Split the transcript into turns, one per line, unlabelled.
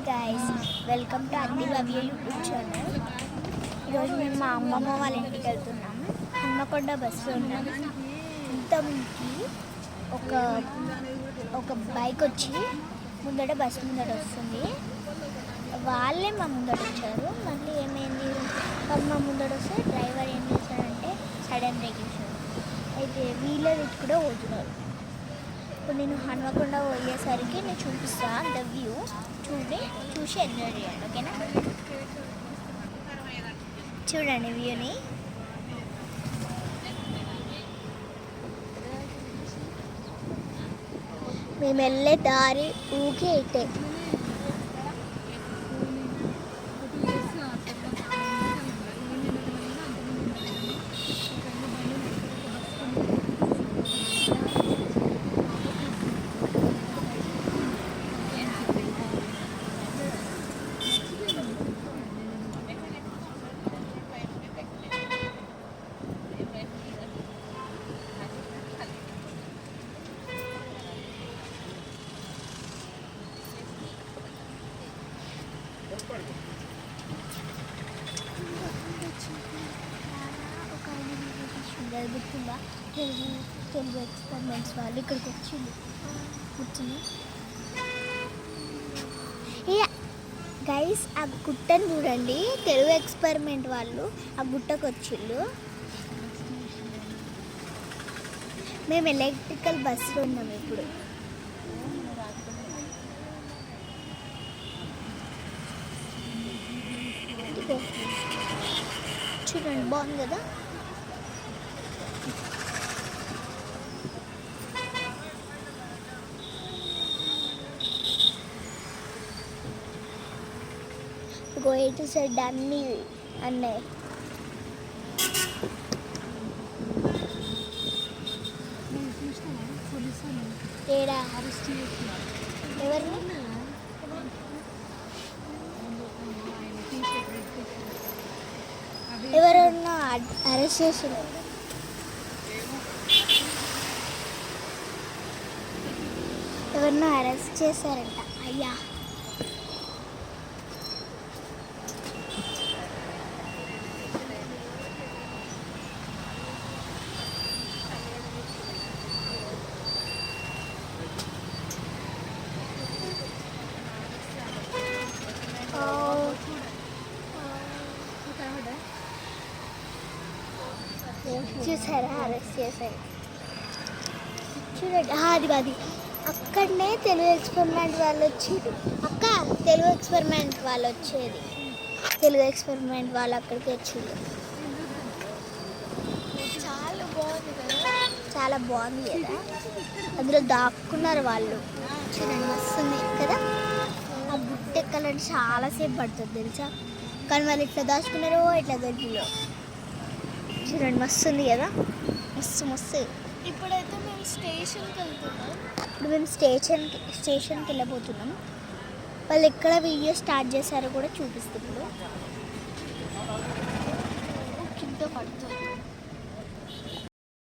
Guys, welcome to అన్ని భవ్య YouTube channel. ఈరోజు మేము మా అమ్మమ్మ వాళ్ళ ఇంటికి వెళ్తున్నాము. హన్మకొండ బస్సులో ఉన్నాము. ఇంతమందికి ఒక బైక్ వచ్చి ముందట బస్సు ముందట వస్తుంది. వాళ్ళే మా ముందట వచ్చారు. మళ్ళీ ఏమైంది, మా ముందట వస్తే డ్రైవర్ ఏం చేశాడంటే సడన్ బ్రేక్ వేసాడు. అయితే వీళ్ళే వీటి కూడా పోతున్నారు. ఇప్పుడు నేను హన్మకొండ పోయేసరికి నేను చూపిస్తాను ద వ్యూ. చూసి ఎంజాయ్ చేయండి, ఓకేనా? చూడండి వ్యూని. మేము వెళ్ళే దారి ఊకే ఇటే. గుర్తుందా? తెలుగు ఎక్స్పెరిమెంట్స్ వాళ్ళు ఇక్కడికి వచ్చింది. కూర్చుని గైస్, ఆ గుట్టను చూడండి. తెలుగు ఎక్స్పెరిమెంట్ వాళ్ళు ఆ గుట్టకు వచ్చిళ్ళు. మేము ఎలక్ట్రికల్ బస్సులో ఉన్నాము ఇప్పుడు. చూడండి, బాగుంది కదా? ఏ టు సెడ్ అన్నీ అన్నాయి. ఏడా ఎవరిని ఎవరన్నా అరెస్ట్ చేసారు. ఎవరినో అరెస్ట్ చేశారంట. అయ్యా, చూసారా? అరెస్ట్ చేశారు. చూడండి, అది అక్కడనే తెలుగు ఎక్స్పెరిమెంట్ వాళ్ళు వచ్చేది. అక్క, తెలుగు ఎక్స్పెరిమెంట్ వాళ్ళు వచ్చేది. తెలుగు ఎక్స్పెరిమెంట్ వాళ్ళు అక్కడికి వచ్చేది. చాలా బాగుంది కదా? అందులో దాక్కున్నారు వాళ్ళు. చూడండి, వస్తుంది కదా? ఆ బుట్ట ఎక్కాలంటే చాలాసేపు పడుతుంది తెలుసా? కానీ వాళ్ళు ఇట్లా దాచుకున్నారో ఇట్లా దొరికిలో. చూడండి, మస్తు ఉంది కదా? మస్తు.
ఇప్పుడైతే మేము స్టేషన్కి వెళ్తున్నాం.
ఇప్పుడు మేము స్టేషన్కి వెళ్ళబోతున్నాం. వాళ్ళు ఎక్కడ వీడియో స్టార్ట్ చేశారో కూడా చూపిస్తుంది.
కింద పడుతుంది.